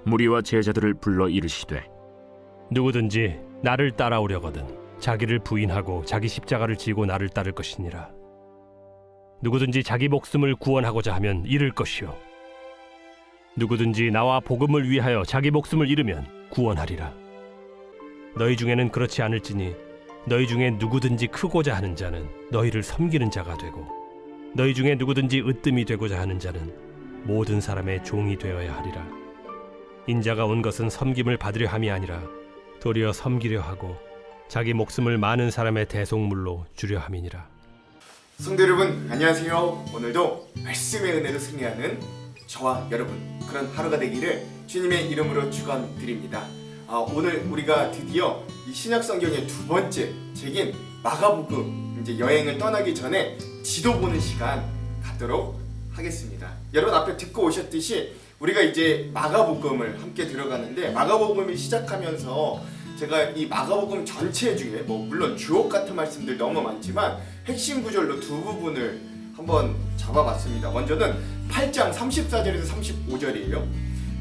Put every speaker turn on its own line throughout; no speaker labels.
무리와 제자들을 불러 이르시되
누구든지 나를 따라오려거든 자기를 부인하고 자기 십자가를 지고 나를 따를 것이니라. 누구든지 자기 목숨을 구원하고자 하면 잃을 것이요 누구든지 나와 복음을 위하여 자기 목숨을 잃으면 구원하리라. 너희 중에는 그렇지 않을지니 너희 중에 누구든지 크고자 하는 자는 너희를 섬기는 자가 되고 너희 중에 누구든지 으뜸이 되고자 하는 자는 모든 사람의 종이 되어야 하리라. 인자가 온 것은 섬김을 받으려 함이 아니라 도리어 섬기려 하고 자기 목숨을 많은 사람의 대속물로 주려 함이니라.
성도 여러분 안녕하세요. 오늘도 말씀의 은혜로 승리하는 저와 여러분 그런 하루가 되기를 주님의 이름으로 축원드립니다. 오늘 우리가 드디어 이 신약 성경의 두 번째 책인 마가복음 이제 여행을 떠나기 전에 지도 보는 시간 갖도록 하겠습니다. 여러분 앞에 듣고 오셨듯이 우리가 이제 마가복음을 함께 들어가는데 마가복음을 시작하면서 제가 이 마가복음 전체 중에 물론 주옥 같은 말씀들 너무 많지만 핵심 구절로 두 부분을 한번 잡아봤습니다. 먼저는 8장 34절에서 35절이에요.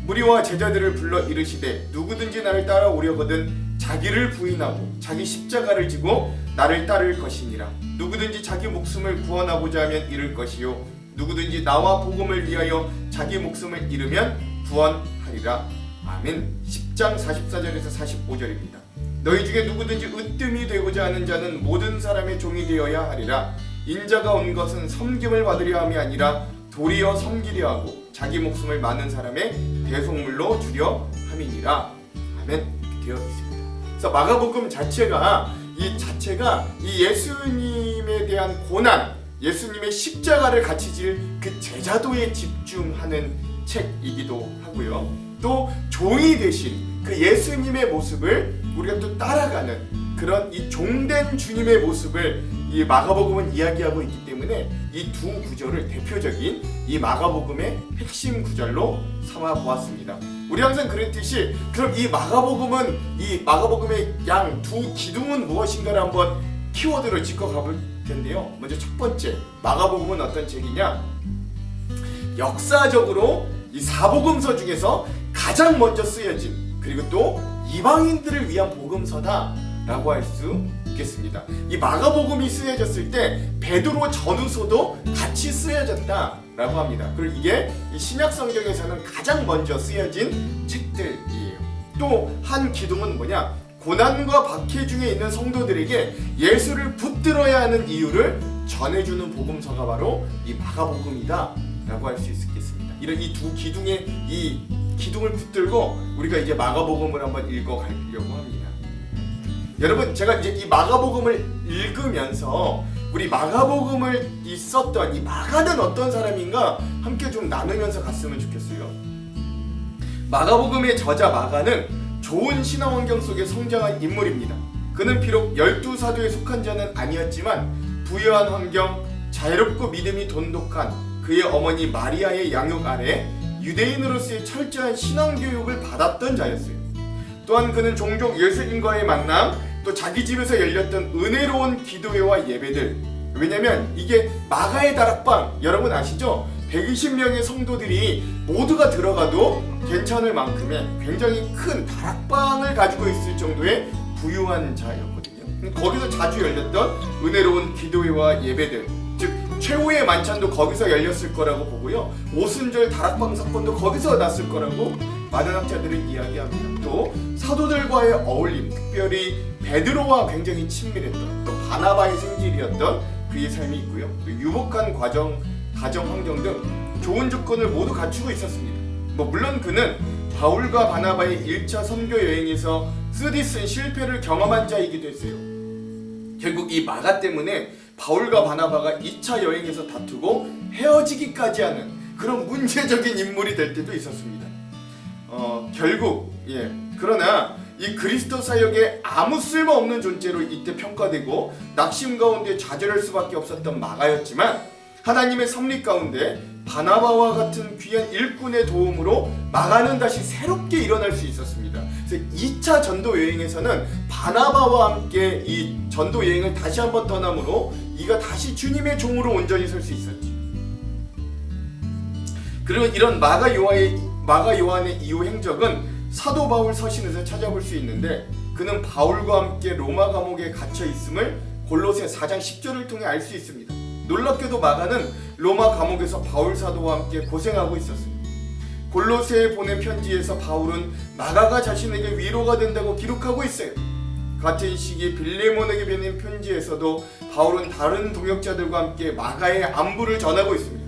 무리와 제자들을 불러 이르시되 누구든지 나를 따라오려거든 자기를 부인하고 자기 십자가를 지고 나를 따를 것이니라. 누구든지 자기 목숨을 구원하고자 하면 잃을 것이요 누구든지 나와 복음을 위하여 자기 목숨을 잃으면 구원하리라. 아멘. 10장 44절에서 45절입니다. 너희 중에 누구든지 으뜸이 되고자 하는 자는 모든 사람의 종이 되어야 하리라. 인자가 온 것은 섬김을 받으려 함이 아니라 도리어 섬기려 하고 자기 목숨을 많은 사람의 대속물로 주려 함이니라. 아멘. 이렇게 되어 있습니다. 그래서 마가복음 자체가 이 예수님에 대한 고난, 예수님의 십자가를 같이 질 그 제자도에 집중하는 책이기도 하고요. 또 종이 되신 그 예수님의 모습을 우리가 또 따라가는 그런 이 종된 주님의 모습을 이 마가복음은 이야기하고 있기 때문에 이 두 구절을 대표적인 이 마가복음의 핵심 구절로 삼아 보았습니다. 우리 항상 그랬듯이 그럼 이 마가복음의 양 두 기둥은 무엇인가를 한번 키워드로 짚고 가볼 텐데요. 먼저 첫 번째, 마가복음은 어떤 책이냐? 역사적으로 이 사복음서 중에서 가장 먼저 쓰여진 그리고 또 이방인들을 위한 복음서다라고 할 수 있겠습니다. 이 마가복음이 쓰여졌을 때 베드로 전후서도 같이 쓰여졌다라고 합니다. 그리고 이게 이 신약 성경에서는 가장 먼저 쓰여진 책들이에요. 또 한 기둥은 뭐냐? 고난과 박해 중에 있는 성도들에게 예수를 붙들어야 하는 이유를 전해주는 복음서가 바로 이 마가복음이다 라고 할 수 있겠습니다. 이런 이 두 기둥의 이 기둥을 붙들고 우리가 이제 마가복음을 한번 읽어가려고 합니다. 여러분 제가 이제 이 마가복음을 읽으면서 우리 마가복음을 썼던 이 마가는 어떤 사람인가 함께 좀 나누면서 갔으면 좋겠어요. 마가복음의 저자 마가는 좋은 신앙 환경 속에 성장한 인물입니다. 그는 비록 12사도에 속한 자는 아니었지만 부유한 환경, 자유롭고 믿음이 돈독한 그의 어머니 마리아의 양육 아래 유대인으로서의 철저한 신앙교육을 받았던 자였어요. 또한 그는 종종 예수님과의 만남, 또 자기 집에서 열렸던 은혜로운 기도회와 예배들, 왜냐면 이게 마가의 다락방, 여러분 아시죠? 120명의 성도들이 모두가 들어가도 괜찮을 만큼의 굉장히 큰 다락방을 가지고 있을 정도의 부유한 자였거든요. 거기서 자주 열렸던 은혜로운 기도회와 예배들, 즉 최후의 만찬도 거기서 열렸을 거라고 보고요. 오순절 다락방 사건도 거기서 났을 거라고 많은 학자들은 이야기합니다. 또 사도들과의 어울림, 특별히 베드로와 굉장히 친밀했던, 또 바나바의 생질이었던 그의 삶이 있고요. 또 유복한 가정 환경 등 좋은 조건을 모두 갖추고 있었습니다. 물론 그는 바울과 바나바의 1차 선교 여행에서 쓰디쓴 실패를 경험한 자이기도 했어요. 결국 이 마가 때문에 바울과 바나바가 2차 여행에서 다투고 헤어지기까지 하는 그런 문제적인 인물이 될 때도 있었습니다. 그러나 이 그리스도 사역에 아무 쓸모없는 존재로 이때 평가되고 낙심 가운데 좌절할 수밖에 없었던 마가였지만 하나님의 섭리 가운데 바나바와 같은 귀한 일꾼의 도움으로 마가는 다시 새롭게 일어날 수 있었습니다. 그래서 2차 전도 여행에서는 바나바와 함께 이 전도 여행을 다시 한번 떠남으로 이가 다시 주님의 종으로 온전히 설 수 있었죠. 그리고 이런 마가 요한의 마가 요한의 이후 행적은 사도 바울 서신에서 찾아볼 수 있는데 그는 바울과 함께 로마 감옥에 갇혀 있음을 골로새 4장 10절을 통해 알 수 있습니다. 놀랍게도 마가는 로마 감옥에서 바울 사도와 함께 고생하고 있었습니다. 골로새에 보낸 편지에서 바울은 마가가 자신에게 위로가 된다고 기록하고 있어요. 같은 시기 빌레몬에게 보낸 편지에서도 바울은 다른 동역자들과 함께 마가의 안부를 전하고 있습니다.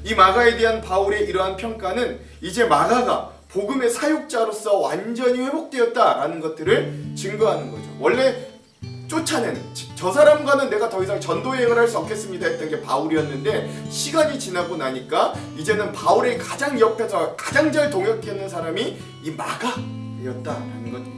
이 마가에 대한 바울의 이러한 평가는 이제 마가가 복음의 사역자로서 완전히 회복되었다라는 것들을 증거하는 거죠. 원래 쫓아내는, 저 사람과는 내가 더 이상 전도 여행을 할 수 없겠습니다 했던 게 바울이었는데 시간이 지나고 나니까 이제는 바울의 가장 옆에서 가장 잘 동역했는 사람이 이 마가였다라는 거죠.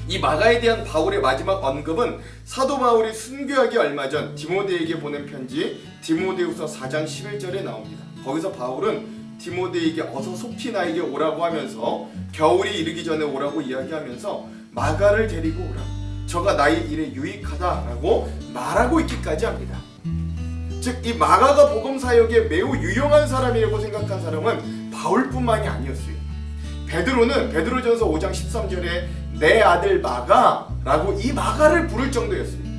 이 마가에 대한 바울의 마지막 언급은 사도 바울이 순교하기 얼마 전 디모데에게 보낸 편지 디모데후서 4장 11절에 나옵니다. 거기서 바울은 디모데에게 어서 속히 나에게 오라고 하면서 겨울이 이르기 전에 오라고 이야기하면서 마가를 데리고 오라. 저가 나의 일에 유익하다라고 말하고 있기까지 합니다. 즉 이 마가가 복음 사역에 매우 유용한 사람이라고 생각한 사람은 바울뿐만이 아니었어요. 베드로는 베드로전서 5장 13절에 내 아들 마가라고 이 마가를 부를 정도였습니다.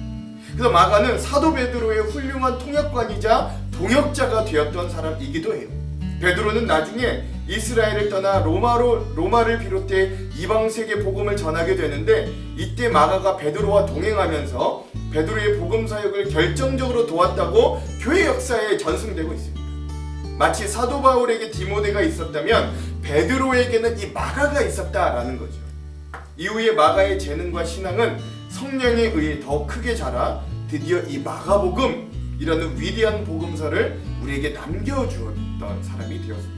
그래서 마가는 사도 베드로의 훌륭한 통역관이자 동역자가 되었던 사람이기도 해요. 베드로는 나중에 이스라엘을 떠나 로마를 비롯해 이방 세계 복음을 전하게 되는데 이때 마가가 베드로와 동행하면서 베드로의 복음 사역을 결정적으로 도왔다고 교회 역사에 전승되고 있습니다. 마치 사도 바울에게 디모데가 있었다면 베드로에게는 이 마가가 있었다라는 거죠. 이후에 마가의 재능과 신앙은 성령에 의해 더 크게 자라 드디어 이 마가복음이라는 위대한 복음서를 우리에게 남겨주었던 사람이 되었습니다.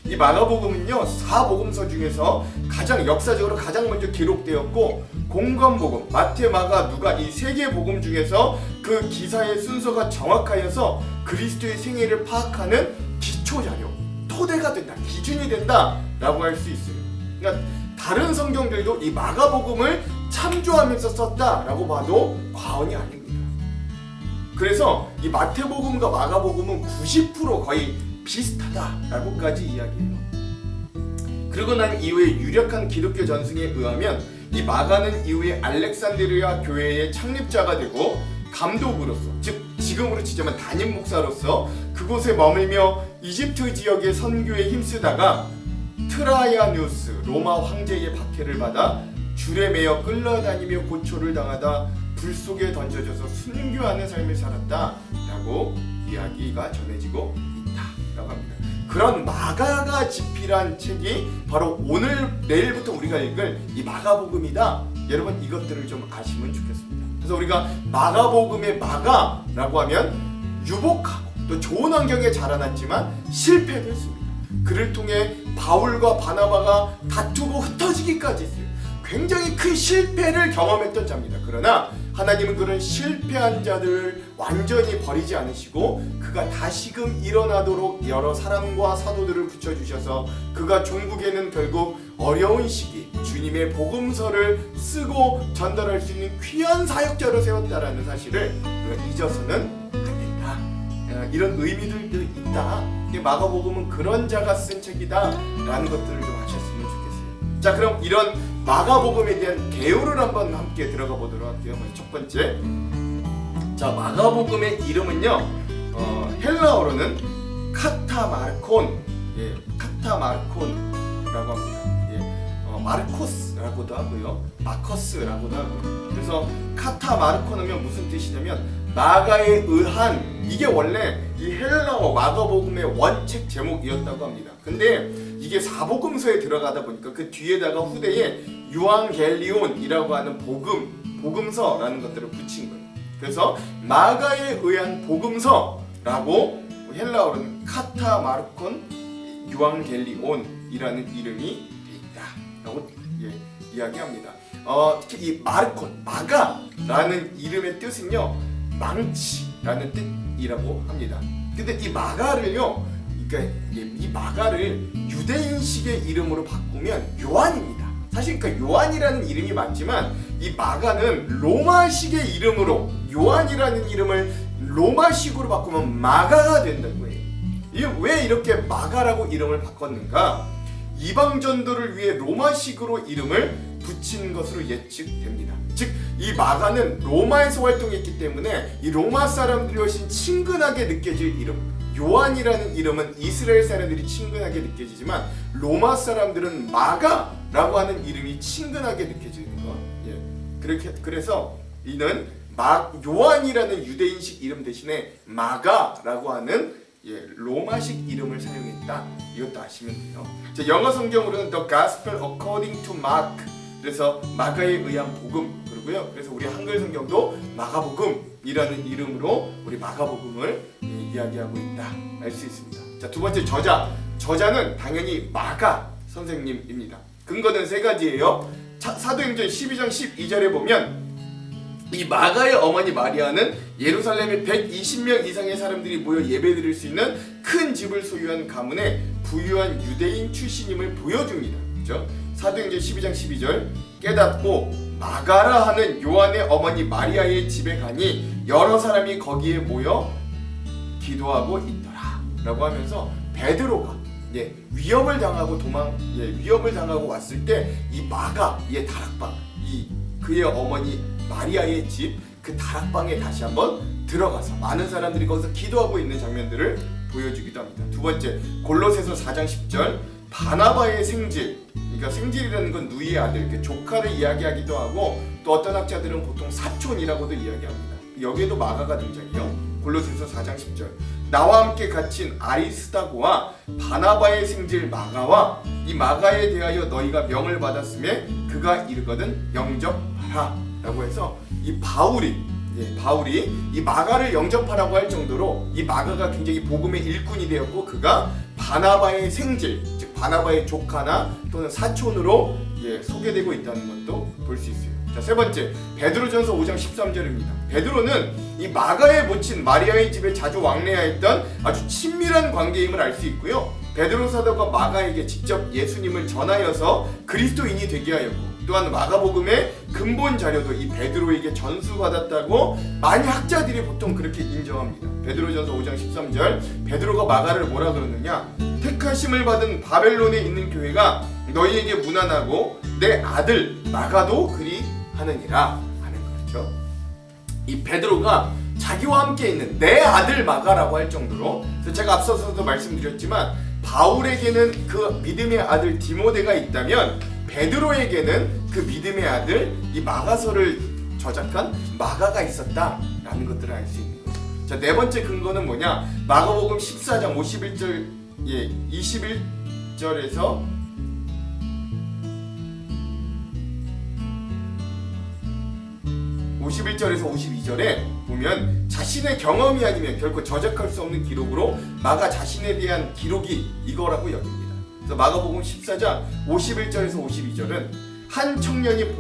이 마가복음은요 4복음서 중에서 가장 역사적으로 가장 먼저 기록되었고 공관복음, 마태, 마가, 누가 이 3개의 복음 중에서 그 기사의 순서가 정확하여서 그리스도의 생애를 파악하는 기초자료, 토대가 된다, 기준이 된다라고 할 수 있어요. 그러니까 다른 성경들도 이 마가복음을 참조하면서 썼다라고 봐도 과언이 아닙니다. 그래서 이 마태복음과 마가복음은 90% 거의 비슷하다라고까지 이야기해요. 그리고 난 이후에 유력한 기독교 전승에 의하면 이 마가는 이후에 알렉산드리아 교회의 창립자가 되고 감독으로서, 즉 지금으로 치자면 담임 목사로서 그곳에 머물며 이집트 지역의 선교에 힘쓰다가 트라이아누스 로마 황제의 박해를 받아 줄에 매여 끌려다니며 고초를 당하다 불 속에 던져져서 순교하는 삶을 살았다라고 이야기가 전해지고 있다라고 합니다. 그런 마가가 집필한 책이 바로 오늘 내일부터 우리가 읽을 이 마가복음이다. 여러분 이것들을 좀 아시면 좋겠습니다. 그래서 우리가 마가복음의 마가라고 하면 유복하고 또 좋은 환경에 자라났지만 실패도 했습니다. 그를 통해 바울과 바나바가 다투고 흩어지기까지 했어요. 굉장히 큰 실패를 경험했던 자입니다. 그러나 하나님은 그런 실패한 자들을 완전히 버리지 않으시고 그가 다시금 일어나도록 여러 사람과 사도들을 붙여주셔서 그가 종국에는 결국 어려운 시기 주님의 복음서를 쓰고 전달할 수 있는 귀한 사역자로 세웠다라는 사실을 우리가 잊어서는 안 된다. 이런 의미들도 있다. 마가복음은 그런 자가 쓴 책이다라는 것들을 좀 아셨으면 좋겠어요. 자, 그럼 이런 마가복음에 대한 개요를 한번 함께 들어가 보도록 할게요. 첫 번째, 자 마가복음의 이름은요 헬라어로는 카타마르콘, 카타마르콘이라고 합니다. 마르코스라고도 하고요, 마커스라고도 하고요. 그래서 카타마르콘하면 무슨 뜻이냐면 마가에 의한, 이게 원래 이 헬라어 마가복음의 원책 제목이었다고 합니다. 근데 이게 사복음서에 들어가다 보니까 그 뒤에다가 후대에 유앙겔리온이라고 하는 복음서라는 것들을 붙인 거예요. 그래서 마가에 의한 복음서라고 헬라어로는 카타마르콘 유앙겔리온이라는 이름이 돼 있다라고 이야기합니다. 특히 이 마르콘, 마가라는 이름의 뜻은요 망치라는 뜻이라고 합니다. 근데 이 마가를요, 그러니까 이 마가를 유대인식의 이름으로 바꾸면 요한입니다. 사실 그러니까 요한이라는 이름이 맞지만 이 마가는 로마식의 이름으로, 요한이라는 이름을 로마식으로 바꾸면 마가가 된다고 해요. 왜 이렇게 마가라고 이름을 바꿨는가? 이방 전도를 위해 로마식으로 이름을 붙인 것으로 예측됩니다. 즉, 이 마가는 로마에서 활동했기 때문에 이 로마 사람들이 훨씬 친근하게 느껴질 이름. 요한이라는 이름은 이스라엘 사람들이 친근하게 느껴지지만 로마 사람들은 마가라고 하는 이름이 친근하게 느껴지는 것. 그래서 이는 요한이라는 유대인식 이름 대신에 마가라고 하는 로마식 이름을 사용했다. 이것도 아시면 돼요. 자, 영어 성경으로는 The Gospel According to Mark. 그래서 마가에 의한 복음. 그리고요. 그래서 우리 한글 성경도 마가복음이라는 이름으로 우리 마가복음을 이야기하고 있다. 알 수 있습니다. 자, 두 번째 저자는 당연히 마가 선생님입니다. 근거는 세 가지예요. 사도행전 12장 12절에 보면 이 마가의 어머니 마리아는 예루살렘에 120명 이상의 사람들이 모여 예배드릴 수 있는 큰 집을 소유한 가문의 부유한 유대인 출신임을 보여줍니다. 그렇죠? 사도행전 12장 12절 깨닫고 마가라 하는 요한의 어머니 마리아의 집에 가니 여러 사람이 거기에 모여 기도하고 있더라 라고 하면서 베드로가 위협을 당하고 위협을 당하고 왔을 때 이 마가의 다락방, 그의 어머니 마리아의 집, 그 다락방에 다시 한번 들어가서 많은 사람들이 거기서 기도하고 있는 장면들을 보여주기도 합니다. 두 번째, 골로새서 4장 10절 바나바의 생질, 그러니까 생질이라는 건 누이의 아들, 조카를 이야기하기도 하고 또 어떤 학자들은 보통 사촌이라고도 이야기합니다. 여기에도 마가가 등장해요. 골로새서 4장 10절 나와 함께 갇힌 아리스다고와 바나바의 생질 마가와 이 마가에 대하여 너희가 명을 받았음에 그가 이르거든 영접하라 라고 해서 이 바울이 이 마가를 영접하라고 할 정도로 이 마가가 굉장히 복음의 일꾼이 되었고 그가 바나바의 생질, 즉 바나바의 조카나 또는 사촌으로 소개되고 있다는 것도 볼 수 있어요. 자, 세 번째, 베드로전서 5장 13절입니다. 베드로는 이 마가의 모친 마리아의 집에 자주 왕래하였던 아주 친밀한 관계임을 알 수 있고요. 베드로 사도가 마가에게 직접 예수님을 전하여서 그리스도인이 되게 하였고 또한 마가복음의 근본 자료도 이 베드로에게 전수받았다고 많이 학자들이 보통 그렇게 인정합니다. 베드로전서 5장 13절 베드로가 마가를 뭐라 그러느냐, 택하심을 받은 바벨론에 있는 교회가 너희에게 무난하고 내 아들 마가도 그리 하느니라 하는 거죠. 이 베드로가 자기와 함께 있는 내 아들 마가라고 할 정도로, 그래서 제가 앞서서도 말씀드렸지만 바울에게는 그 믿음의 아들 디모데가 있다면 베드로에게는 그 믿음의 아들 이 마가서를 저작한 마가가 있었다라는 것들을 알 수 있는 거죠. 자, 네 번째 근거는 뭐냐? 마가복음 14장 51절 21절에서 52절에 보면 자신의 경험이 아니면 결코 저작할 수 없는 기록으로 마가 자신에 대한 기록이 이거라고 여깁니다. 그래서 마가복음 14장 51절에서 52절은 한 청년이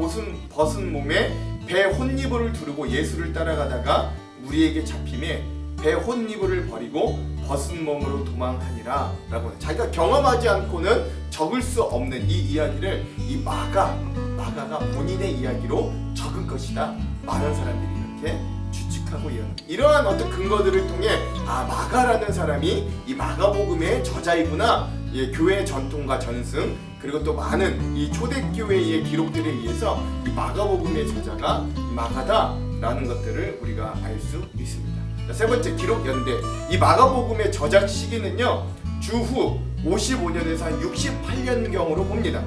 벗은 몸에 배 혼니부를 두르고 예수를 따라가다가 무리에게 잡힘에 배 혼니부를 버리고 벗은 몸으로 도망하니라 라고, 자기가 경험하지 않고는 적을 수 없는 이 이야기를 이 마가가 본인의 이야기로 적은 것이다. 많은 사람들이 이렇게 추측하고 이러한 어떤 근거들을 통해 마가라는 사람이 이 마가복음의 저자이구나, 교회의 전통과 전승 그리고 또 많은 이 초대교회의 기록들에 의해서 이 마가복음의 저자가 마가다라는 것들을 우리가 알 수 있습니다. 자, 세 번째, 기록 연대. 이 마가복음의 저작 시기는요 주후 55년에서 한 68년경으로 봅니다.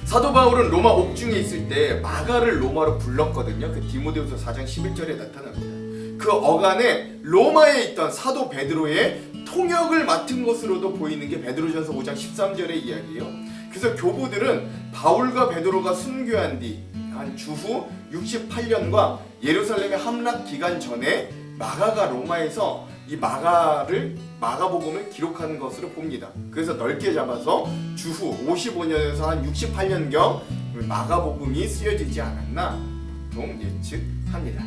사도 바울은 로마 옥중에 있을 때 마가를 로마로 불렀거든요. 그 디모데후서 4장 11절에 나타납니다. 그 어간에 로마에 있던 사도 베드로의 통역을 맡은 것으로도 보이는 게 베드로전서 5장 13절의 이야기예요. 그래서 교부들은 바울과 베드로가 순교한 뒤 한 주후 68년과 예루살렘의 함락 기간 전에 마가가 로마에서 이 마가복음을 기록한 것으로 봅니다. 그래서 넓게 잡아서 주후 55년에서 한 68년경 마가복음이 쓰여지지 않았나 보통 예측합니다.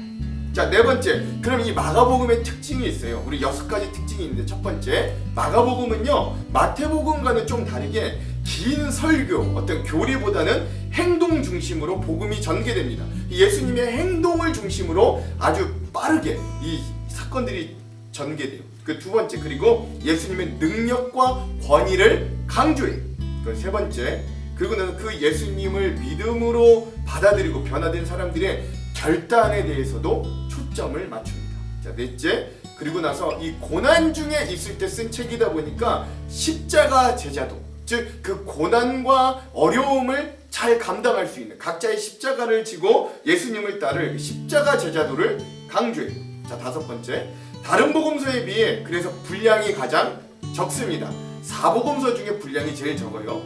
자, 네 번째, 그럼 이 마가복음의 특징이 있어요. 우리 6가지 특징이 있는데, 첫 번째, 마가복음은요 마태복음과는 좀 다르게 긴 설교, 어떤 교리보다는 행동 중심으로 복음이 전개됩니다. 예수님의 행동을 중심으로 아주 빠르게 이 사건들이 전개돼요. 그 두 번째, 그리고 예수님의 능력과 권위를 강조해요. 그 세 번째, 그리고 나서 그 예수님을 믿음으로 받아들이고 변화된 사람들의 결단에 대해서도 초점을 맞춥니다. 자, 넷째, 그리고 나서 이 고난 중에 있을 때 쓴 책이다 보니까 십자가 제자도, 즉 그 고난과 어려움을 잘 감당할 수 있는 각자의 십자가를 지고 예수님을 따를 십자가 제자도를 강조해요. 자, 다섯 번째, 다른 복음서에 비해 그래서 분량이 가장 적습니다. 사복음서 중에 분량이 제일 적어요.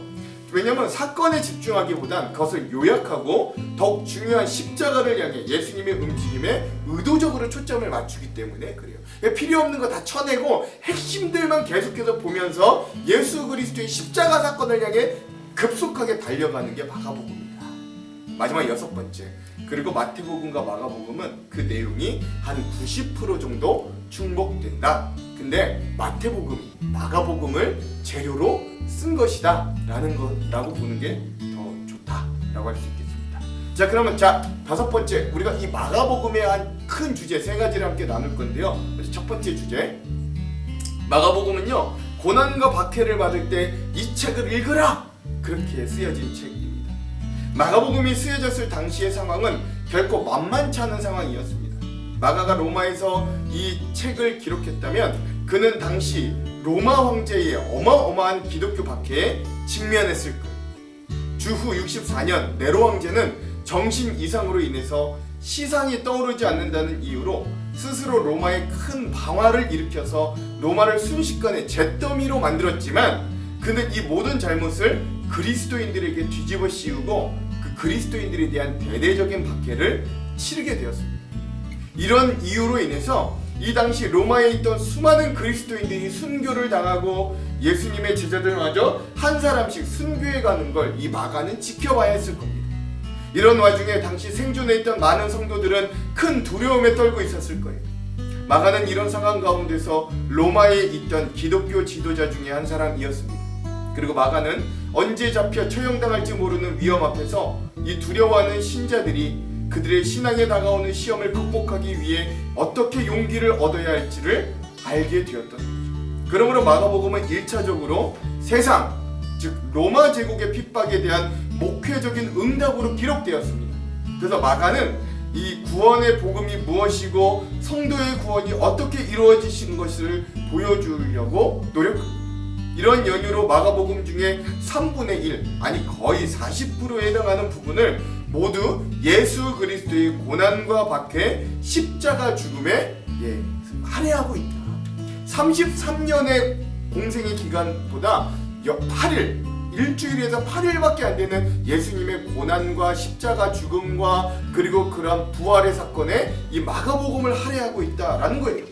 왜냐하면 사건에 집중하기보단 그것을 요약하고 더욱 중요한 십자가를 향해 예수님의 움직임에 의도적으로 초점을 맞추기 때문에 그래요. 필요 없는 거 다 쳐내고 핵심들만 계속해서 보면서 예수 그리스도의 십자가 사건을 향해 급속하게 달려가는 게 마가복음입니다. 마지막 여섯 번째, 그리고 마태복음과 마가복음은 그 내용이 한 90% 정도 충족된다. 근데 마태복음이 마가복음을 재료로 쓴 것이다 라고 보는 게 더 좋다라고 할 수 있겠습니다. 자, 그러면 다섯 번째, 우리가 이 마가복음의 한 큰 주제 세 가지를 함께 나눌 건데요. 첫 번째 주제, 마가복음은요 고난과 박해를 받을 때 이 책을 읽으라 그렇게 쓰여진 책입니다. 마가복음이 쓰여졌을 당시의 상황은 결코 만만치 않은 상황이었습니다. 마가가 로마에서 이 책을 기록했다면 그는 당시 로마 황제의 어마어마한 기독교 박해에 직면했을 거예요. 주후 64년 네로 황제는 정신 이상으로 인해서 시상이 떠오르지 않는다는 이유로 스스로 로마에 큰 방화를 일으켜서 로마를 순식간에 잿더미로 만들었지만 그는 이 모든 잘못을 그리스도인들에게 뒤집어 씌우고 그 그리스도인들에 대한 대대적인 박해를 치르게 되었습니다. 이런 이유로 인해서 이 당시 로마에 있던 수많은 그리스도인들이 순교를 당하고 예수님의 제자들마저 한 사람씩 순교해 가는 걸 이 마가는 지켜봐야 했을 겁니다. 이런 와중에 당시 생존해 있던 많은 성도들은 큰 두려움에 떨고 있었을 거예요. 마가는 이런 상황 가운데서 로마에 있던 기독교 지도자 중에 한 사람이었습니다. 그리고 마가는 언제 잡혀 처형당할지 모르는 위험 앞에서 이 두려워하는 신자들이 그들의 신앙에 다가오는 시험을 극복하기 위해 어떻게 용기를 얻어야 할지를 알게 되었던 거죠. 그러므로 마가복음은 1차적으로 세상, 즉 로마 제국의 핍박에 대한 목회적인 응답으로 기록되었습니다. 그래서 마가는 이 구원의 복음이 무엇이고 성도의 구원이 어떻게 이루어지신 것을 보여주려고 노력합니다. 이런 연유로 마가복음 중에 3분의 1, 아니 거의 40%에 해당하는 부분을 모두 예수 그리스도의 고난과 박해, 십자가 죽음에 할애하고 있다. 33년의 공생의 기간보다 8일, 일주일에서 8일밖에 안 되는 예수님의 고난과 십자가 죽음과 그리고 그런 부활의 사건에 이 마가복음을 할애하고 있다라는 거예요.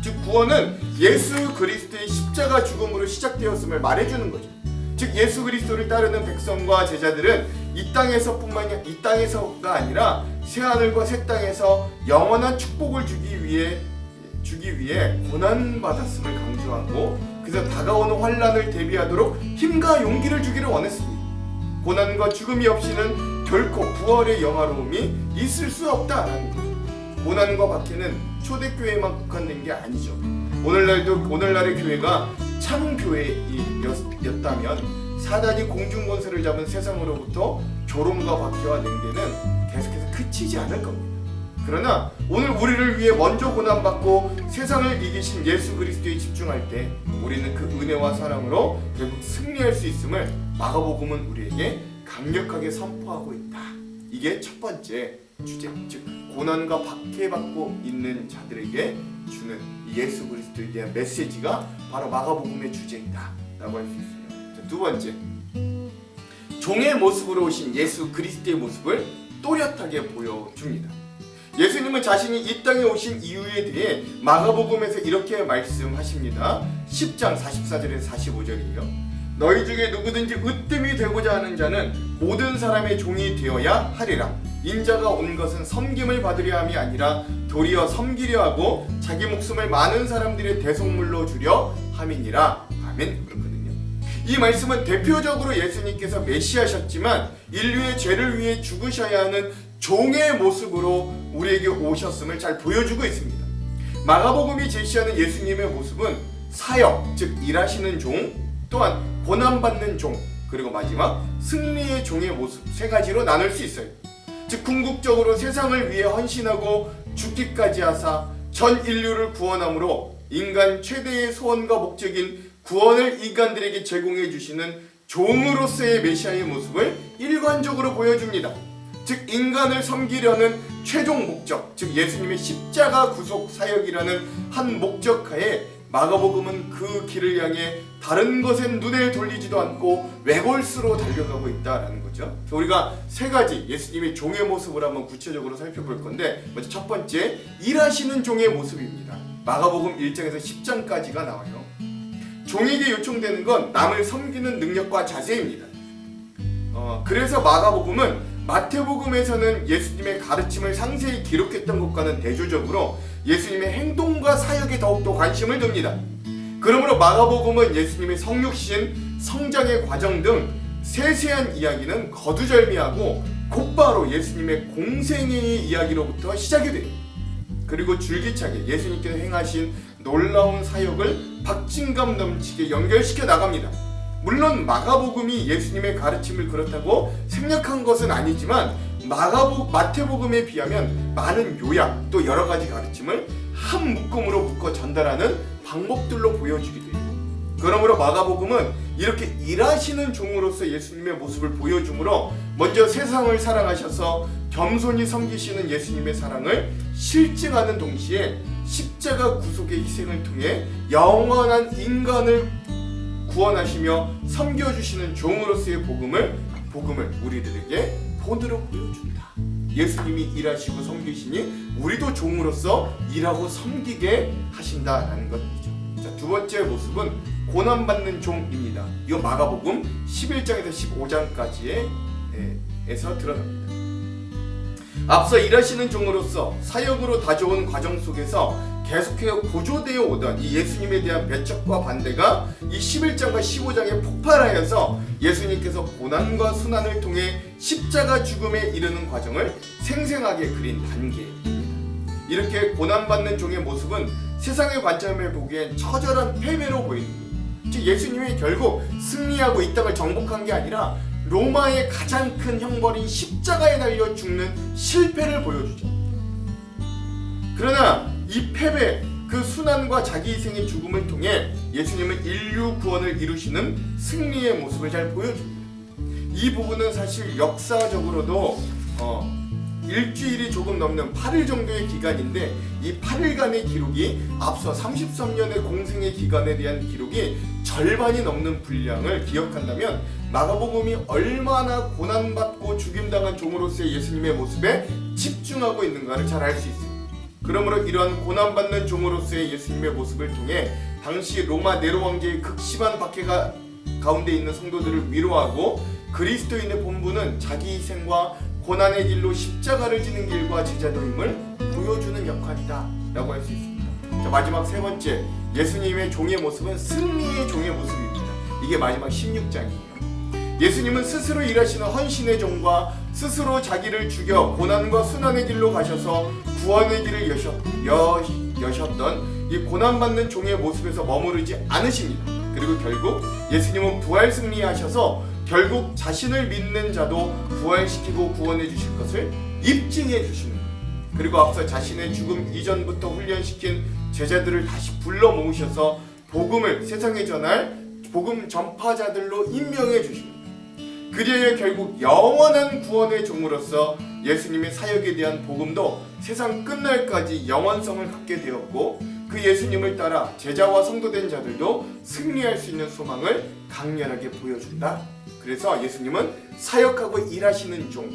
즉 구원은 예수 그리스도의 십자가 죽음으로 시작되었음을 말해주는 거죠. 즉 예수 그리스도를 따르는 백성과 제자들은 이 땅에서가 아니라 새 하늘과 새 땅에서 영원한 축복을 주기 위해 고난 받았음을 강조하고, 그래서 다가오는 환란을 대비하도록 힘과 용기를 주기를 원했습니다. 고난과 죽음이 없이는 결코 부활의 영화로움이 있을 수 없다라는 거죠. 고난과 박해는 초대교회에만 국한된 게 아니죠. 오늘날의 교회가 참 교회였다면 사단이 공중권세를 잡은 세상으로부터 조롱과 박해와 냉대는 계속해서 그치지 않을 겁니다. 그러나 오늘 우리를 위해 먼저 고난받고 세상을 이기신 예수 그리스도에 집중할 때 우리는 그 은혜와 사랑으로 결국 승리할 수 있음을 마가복음은 우리에게 강력하게 선포하고 있다. 이게 첫 번째 주제, 즉 고난과 박해받고 있는 자들에게 주는 예수 그리스도에 대한 메시지가 바로 마가복음의 주제이다 라고 할 수 있어요. 자, 두 번째, 종의 모습으로 오신 예수 그리스도의 모습을 또렷하게 보여줍니다. 예수님은 자신이 이 땅에 오신 이유에 대해 마가복음에서 이렇게 말씀하십니다. 10장 44절에서 45절이에요. 너희 중에 누구든지 으뜸이 되고자 하는 자는 모든 사람의 종이 되어야 하리라. 인자가 온 것은 섬김을 받으려 함이 아니라 도리어 섬기려 하고 자기 목숨을 많은 사람들의 대속물로 주려 함이니라. 아멘. 그렇거든요. 이 말씀은 대표적으로 예수님께서 메시아셨지만 인류의 죄를 위해 죽으셔야 하는 종의 모습으로 우리에게 오셨음을 잘 보여주고 있습니다. 마가복음이 제시하는 예수님의 모습은 사역, 즉 일하시는 종, 또한 고난받는 종, 그리고 마지막 승리의 종의 모습 세 가지로 나눌 수 있어요. 즉 궁극적으로 세상을 위해 헌신하고 죽기까지 하사 전 인류를 구원함으로 인간 최대의 소원과 목적인 구원을 인간들에게 제공해 주시는 종으로서의 메시아의 모습을 일관적으로 보여줍니다. 즉 인간을 섬기려는 최종 목적, 즉 예수님의 십자가 구속 사역이라는 한 목적하에 마가복음은 그 길을 향해 다른 것엔 눈을 돌리지도 않고 외골수로 달려가고 있다라는 거죠. 우리가 세 가지 예수님의 종의 모습을 한번 구체적으로 살펴볼 건데, 먼저 첫 번째, 일하시는 종의 모습입니다. 마가복음 1장에서 10장까지가 나와요. 종에게 요청되는 건 남을 섬기는 능력과 자세입니다. 그래서 마가복음은 마태복음에서는 예수님의 가르침을 상세히 기록했던 것과는 대조적으로 예수님의 행동과 사역에 더욱더 관심을 둡니다. 그러므로 마가복음은 예수님의 성육신, 성장의 과정 등 세세한 이야기는 거두절미하고 곧바로 예수님의 공생애의 이야기로부터 시작이 돼요. 그리고 줄기차게 예수님께서 행하신 놀라운 사역을 박진감 넘치게 연결시켜 나갑니다. 물론 마가복음이 예수님의 가르침을 그렇다고 생략한 것은 아니지만 마태복음에 비하면 많은 요약 또 여러 가지 가르침을 한 묶음으로 묶어 전달하는 방법들로 보여주기도 해요. 그러므로 마가복음은 이렇게 일하시는 종으로서 예수님의 모습을 보여주므로 먼저 세상을 사랑하셔서 겸손히 섬기시는 예수님의 사랑을 실증하는 동시에 십자가 구속의 희생을 통해 영원한 인간을 구원하시며 섬겨주시는 종으로서의 복음을 우리들에게 본으로 보여준다. 예수님이 일하시고 섬기시니 우리도 종으로서 일하고 섬기게 하신다라는 것이죠. 자, 두 번째 모습은 고난받는 종입니다. 이건 마가복음 11장에서 15장까지에서 드러납니다. 앞서 일하시는 종으로서 사역으로 다져온 과정 속에서 계속해서 고조되어 오던 이 예수님에 대한 배척과 반대가 이 11장과 15장에 폭발하여서 예수님께서 고난과 순환을 통해 십자가 죽음에 이르는 과정을 생생하게 그린 단계입니다. 이렇게 고난받는 종의 모습은 세상의 관점에 보기엔 처절한 패배로 보이는 거예요. 즉 예수님이 결국 승리하고 이 땅을 정복한 게 아니라 로마의 가장 큰 형벌인 십자가에 달려 죽는 실패를 보여주죠. 그러나 이 패배, 그 순환과 자기 희생의 죽음을 통해 예수님은 인류 구원을 이루시는 승리의 모습을 잘 보여줍니다. 이 부분은 사실 역사적으로도 일주일이 조금 넘는 8일 정도의 기간인데 이 8일간의 기록이 앞서 33년의 공생의 기간에 대한 기록이 절반이 넘는 분량을 기억한다면 마가복음이 얼마나 고난받고 죽임당한 종으로서의 예수님의 모습에 집중하고 있는가를 잘 알 수 있습니다. 그러므로 이러한 고난받는 종으로서의 예수님의 모습을 통해 당시 로마 네로 왕제의 극심한 박해가 가운데 있는 성도들을 위로하고 그리스도인의 본분은 자기 희생과 고난의 길로 십자가를 지는 길과 제자도임을 보여주는 역할이다 라고 할 수 있습니다. 자, 마지막 세 번째, 예수님의 종의 모습은 승리의 종의 모습입니다. 이게 마지막 16장이에요. 예수님은 스스로 일하시는 헌신의 종과 스스로 자기를 죽여 고난과 순환의 길로 가셔서 구원의 길을 여셨던 이 고난받는 종의 모습에서 머무르지 않으십니다. 그리고 결국 예수님은 부활 승리하셔서 결국 자신을 믿는 자도 부활시키고 구원해 주실 것을 입증해 주시는 거예요. 그리고 앞서 자신의 죽음 이전부터 훈련시킨 제자들을 다시 불러 모으셔서 복음을 세상에 전할 복음 전파자들로 임명해 주십니다. 그리하여 결국 영원한 구원의 종으로서 예수님의 사역에 대한 복음도 세상 끝날까지 영원성을 갖게 되었고 그 예수님을 따라 제자와 성도된 자들도 승리할 수 있는 소망을 강렬하게 보여준다. 그래서 예수님은 사역하고 일하시는 종,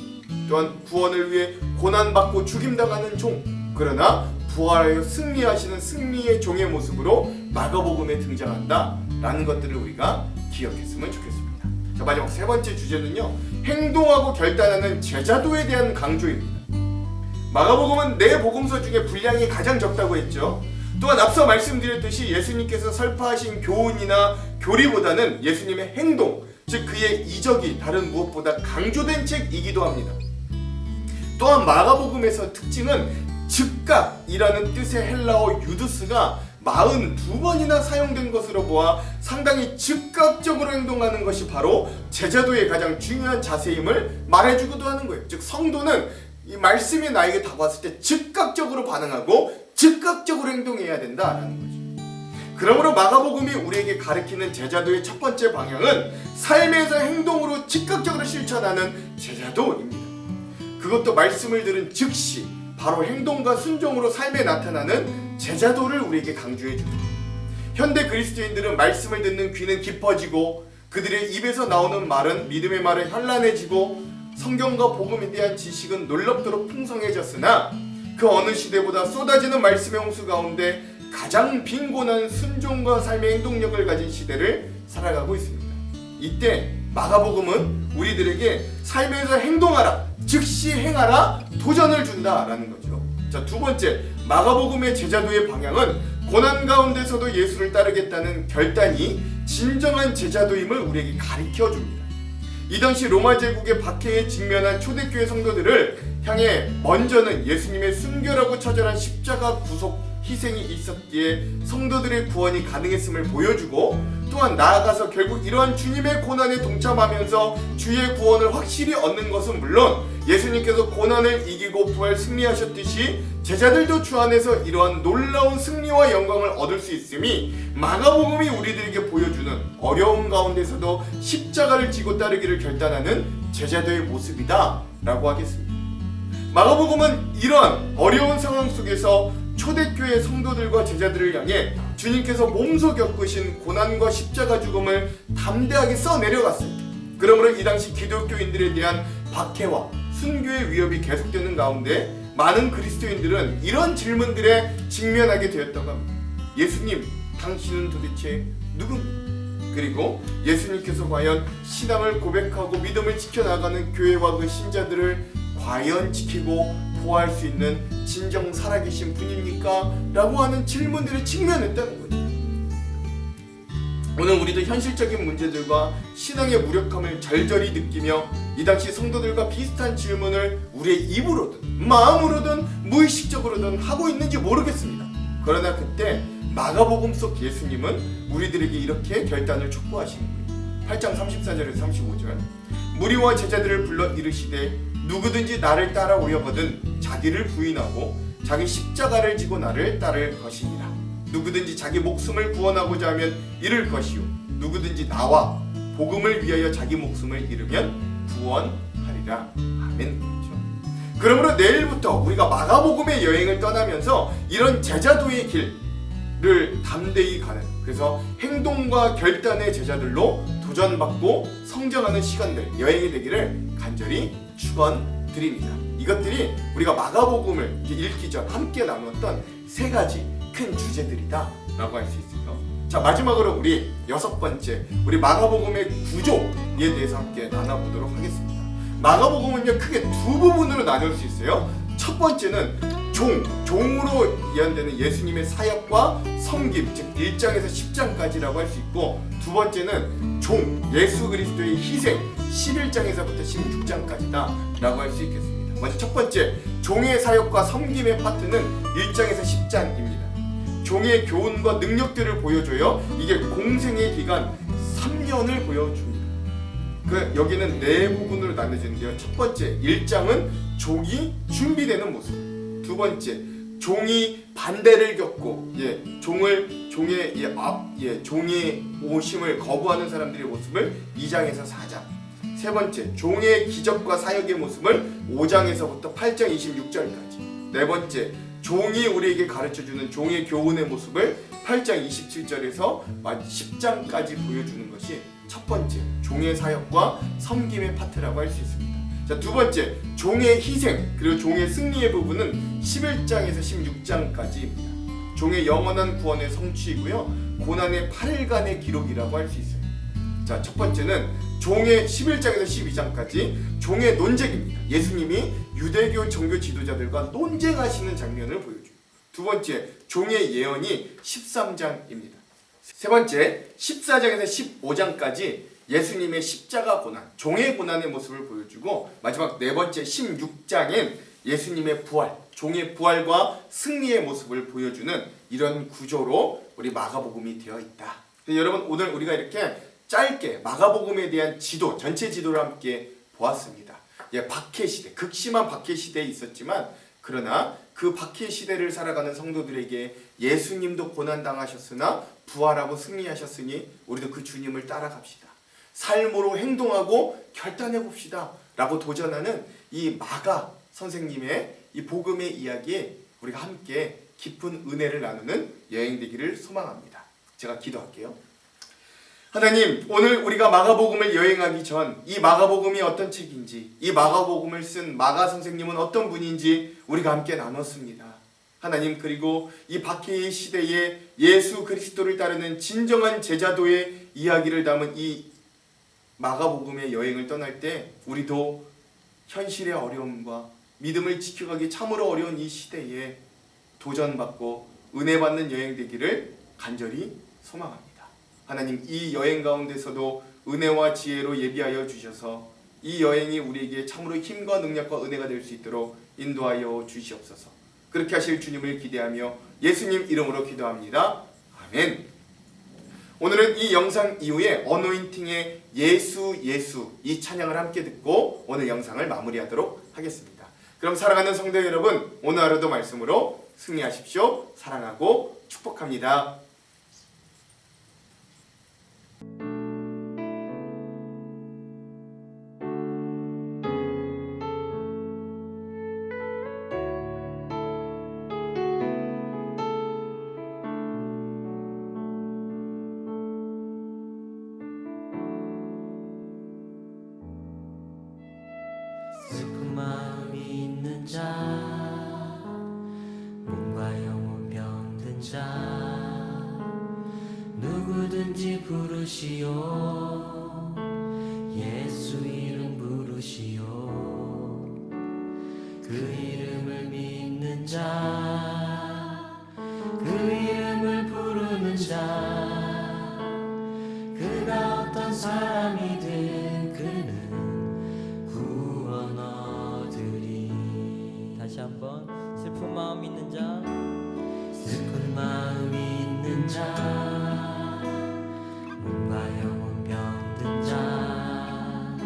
또한 구원을 위해 고난받고 죽임당하는 종, 그러나 부활하여 승리하시는 승리의 종의 모습으로 마가복음에 등장한다 라는 것들을 우리가 기억했으면 좋겠습니다. 자, 마지막 세 번째 주제는요, 행동하고 결단하는 제자도에 대한 강조입니다. 마가복음은 네 복음서 중에 분량이 가장 적다고 했죠. 또한 앞서 말씀드렸듯이 예수님께서 설파하신 교훈이나 교리보다는 예수님의 행동, 즉 그의 이적이 다른 무엇보다 강조된 책이기도 합니다. 또한 마가복음에서 특징은 즉각이라는 뜻의 헬라어 유두스가 42번이나 사용된 것으로 보아 상당히 즉각적으로 행동하는 것이 바로 제자도의 가장 중요한 자세임을 말해주기도 하는 거예요. 즉 성도는 이 말씀이 나에게 다가왔을 때 즉각적으로 반응하고 즉각적으로 행동해야 된다라는 거죠. 그러므로 마가복음이 우리에게 가르치는 제자도의 첫 번째 방향은 삶에서 행동으로 즉각적으로 실천하는 제자도입니다. 그것도 말씀을 들은 즉시 바로 행동과 순종으로 삶에 나타나는 제자도를 우리에게 강조해 줍니다. 현대 그리스도인들은 말씀을 듣는 귀는 깊어지고 그들의 입에서 나오는 말은 믿음의 말은 현란해지고 성경과 복음에 대한 지식은 놀랍도록 풍성해졌으나 그 어느 시대보다 쏟아지는 말씀의 홍수 가운데 가장 빈곤한 순종과 삶의 행동력을 가진 시대를 살아가고 있습니다. 이때 마가복음은 우리들에게 삶에서 행동하라, 즉시 행하라, 도전을 준다라는 거죠. 자, 두 번째, 마가복음의 제자도의 방향은 고난 가운데서도 예수를 따르겠다는 결단이 진정한 제자도임을 우리에게 가르쳐 줍니다. 이 당시 로마 제국의 박해에 직면한 초대교회 성도들을 향해 먼저는 예수님의 순결하고 처절한 십자가 구속 희생이 있었기에 성도들의 구원이 가능했음을 보여주고 또한 나아가서 결국 이러한 주님의 고난에 동참하면서 주의 구원을 확실히 얻는 것은 물론 예수님께서 고난을 이기고 부활 승리하셨듯이 제자들도 주 안에서 이러한 놀라운 승리와 영광을 얻을 수 있음이 마가복음이 우리들에게 보여주는 어려운 가운데서도 십자가를 지고 따르기를 결단하는 제자도의 모습이다 라고 하겠습니다. 마가복음은 이러한 어려운 상황 속에서 초대교회 성도들과 제자들을 향해 주님께서 몸소 겪으신 고난과 십자가 죽음을 담대하게 써내려갔어요. 그러므로 이 당시 기독교인들에 대한 박해와 순교의 위협이 계속되는 가운데 많은 그리스도인들은 이런 질문들에 직면하게 되었다고 합니다. 예수님, 당신은 도대체 누굽니까? 그리고 예수님께서 과연 신앙을 고백하고 믿음을 지켜나가는 교회와 그 신자들을 과연 지키고 보호할 수 있는 진정 살아계신 분입니까? 라고 하는 질문들에 직면했다는 거죠. 오늘 우리도 현실적인 문제들과 신앙의 무력함을 절절히 느끼며 이 당시 성도들과 비슷한 질문을 우리의 입으로든 마음으로든 무의식적으로든 하고 있는지 모르겠습니다. 그러나 그때 마가복음 속 예수님은 우리들에게 이렇게 결단을 촉구하시는 거예요. 8장 34절에서 35절 무리와 제자들을 불러 이르시되 누구든지 나를 따라오려거든 자기를 부인하고 자기 십자가를 지고 나를 따를 것이니라. 누구든지 자기 목숨을 구원하고자 하면 잃을 것이요 누구든지 나와 복음을 위하여 자기 목숨을 잃으면 구원하리라. 아멘. 그렇죠? 그러므로 내일부터 우리가 마가복음의 여행을 떠나면서 이런 제자도의 길을 담대히 가는, 그래서 행동과 결단의 제자들로 도전받고 성장하는 시간들, 여행이 되기를 간절히 축원드립니다. 이것들이 우리가 마가복음을 읽기 전 함께 나누었던 세 가지 큰 주제들이다 라고 할 수 있어요. 자, 마지막으로 우리 여섯 번째, 우리 마가복음의 구조에 대해서 함께 나눠보도록 하겠습니다. 마가복음은요 크게 두 부분으로 나눌 수 있어요. 첫 번째는 종으로 이해되는 예수님의 사역과 섬김, 즉 1장에서 10장까지라고 할 수 있고, 두 번째는 예수 그리스도의 희생, 11장에서부터 16장까지다 라고 할 수 있겠습니다. 먼저 첫 번째, 종의 사역과 섬김의 파트는 1장에서 10장입니다. 종의 교훈과 능력들을 보여줘요. 이게 공생의 기간 3년을 보여줍니다. 여기는 네 부분으로 나눠지는데요. 첫 번째, 1장은 종이 준비되는 모습. 두 번째, 종이 반대를 겪고 종의 오심을 거부하는 사람들의 모습을 2장에서 4장. 세 번째, 종의 기적과 사역의 모습을 5장에서부터 8장 26절까지. 네 번째, 종이 우리에게 가르쳐주는 종의 교훈의 모습을 8장 27절에서 10장까지 보여주는 것이 첫 번째, 종의 사역과 섬김의 파트라고 할 수 있습니다. 자, 두 번째, 종의 희생 그리고 종의 승리의 부분은 11장에서 16장까지입니다. 종의 영원한 구원의 성취이고요, 고난의 8일간의 기록이라고 할 수 있어요. 자, 첫 번째는 종의 11장에서 12장까지 종의 논쟁입니다. 예수님이 유대교 종교 지도자들과 논쟁하시는 장면을 보여줘요. 두 번째, 종의 예언이 13장입니다. 세 번째, 14장에서 15장까지 예수님의 십자가 고난, 종의 고난의 모습을 보여주고, 마지막 네 번째 16장엔 예수님의 부활, 종의 부활과 승리의 모습을 보여주는 이런 구조로 우리 마가복음이 되어 있다. 여러분, 오늘 우리가 이렇게 짧게 마가복음에 대한 지도, 전체 지도를 함께 보았습니다. 박해 시대, 극심한 박해 시대에 있었지만 그러나 그 박해 시대를 살아가는 성도들에게 예수님도 고난당하셨으나 부활하고 승리하셨으니 우리도 그 주님을 따라갑시다. 삶으로 행동하고 결단해 봅시다 라고 도전하는 이 마가 선생님의 이 복음의 이야기에 우리가 함께 깊은 은혜를 나누는 여행 되기를 소망합니다. 제가 기도할게요. 하나님, 오늘 우리가 마가복음을 여행하기 전 이 마가복음이 어떤 책인지, 이 마가복음을 쓴 마가 선생님은 어떤 분인지 우리가 함께 나눴습니다. 하나님, 그리고 이 박해의 시대에 예수 그리스도를 따르는 진정한 제자도의 이야기를 담은 이 마가복음의 여행을 떠날 때 우리도 현실의 어려움과 믿음을 지켜가기 참으로 어려운 이 시대에 도전받고 은혜받는 여행 되기를 간절히 소망합니다. 하나님, 이 여행 가운데서도 은혜와 지혜로 예비하여 주셔서 이 여행이 우리에게 참으로 힘과 능력과 은혜가 될 수 있도록 인도하여 주시옵소서. 그렇게 하실 주님을 기대하며 예수님 이름으로 기도합니다. 아멘. 오늘은 이 영상 이후에 어노인팅의 예수 이 찬양을 함께 듣고 오늘 영상을 마무리하도록 하겠습니다. 그럼 사랑하는 성도 여러분, 오늘 하루도 말씀으로 승리하십시오. 사랑하고 축복합니다.
슬픈 마음이 있는 자, 몸과 영혼 병든 자, 누구든지 부르시오. 예수 이름 부르시오. 그 이름을 믿는 자, 그 이름을 부르는 자, 그가 어떤 사람이든 그는 구원 얻으리. 다시 한번. 슬픈 마음 있는 자, 슬픈 마음 있는 자, 몸과 영혼 병든 자,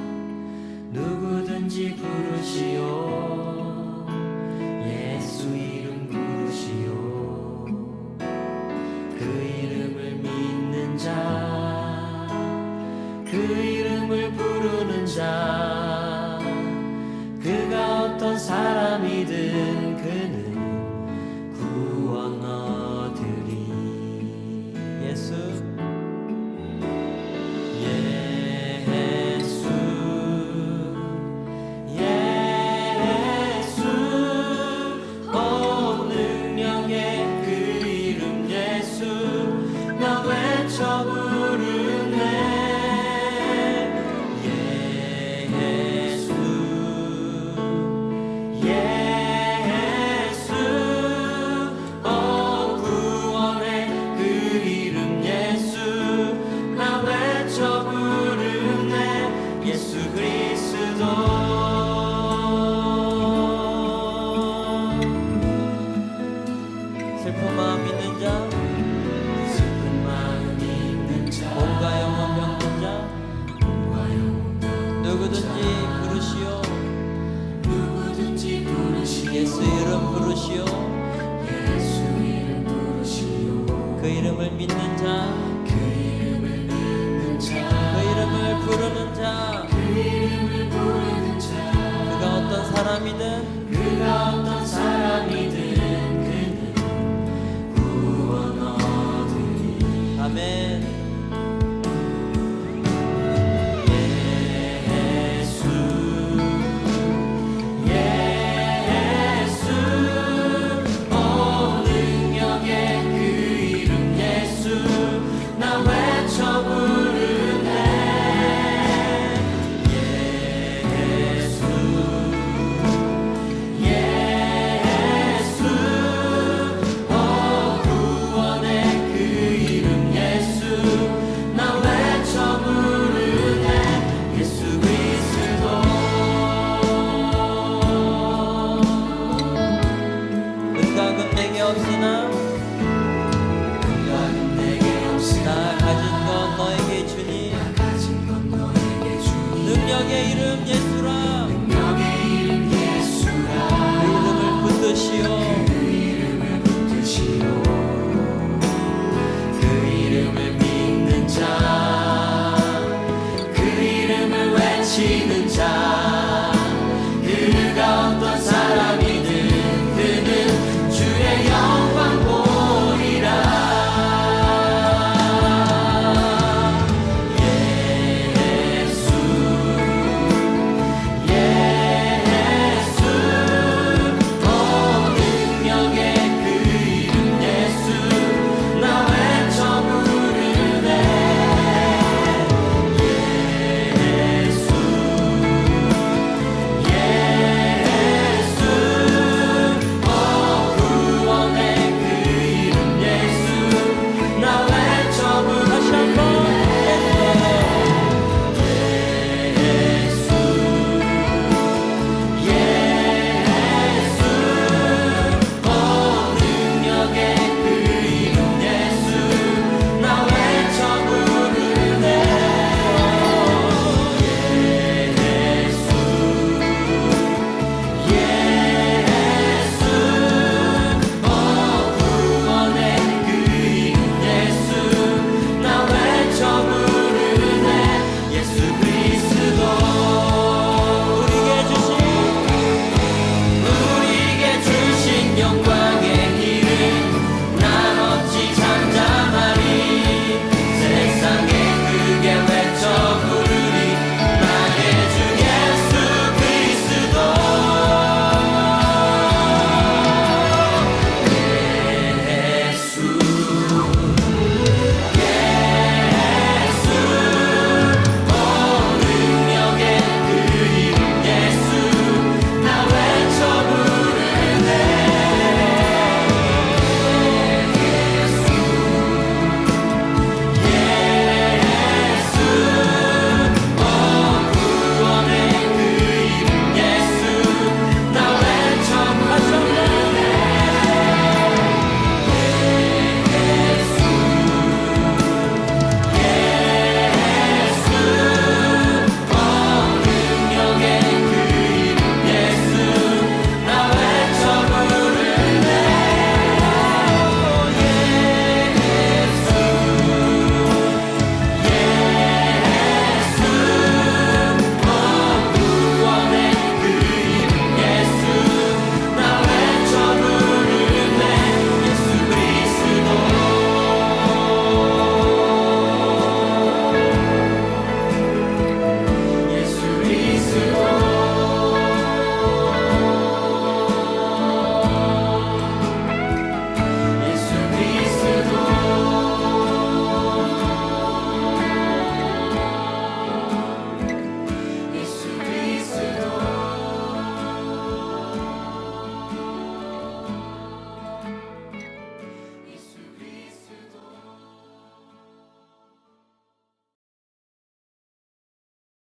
누구든지 부르시오. 예수 이름 부르시오. 그 이름을 믿는 자, 그 이름을 부르는 자, 그가 어떤 사람이든 그는 구원 얻으리. 예수 능력의 그 이름 예수, 나 외쳐 부르네. 구원의 그 이름 예수, 나 외쳐 부르네. 예수 그리스도. 슬픈 마음 있는 자, 슬픈 마음 있는 자, 몸과 영혼 병든 자, 몸과 영혼 병든 누구든지 부르시오. 누구든지 부르시오. 예수 이름 부르시오. 예수 이름 부르시오. 그 이름을 믿는 자, 그 이름을 믿는 자, 그 이름을 부르는 자, 그 이름을 부르는 자, 그가 어떤 사람이든 그가 어떤 사람이든 아멘. 예수 능력의 그 이름 예수, 나 외쳐 부르네. 예수 주의 이름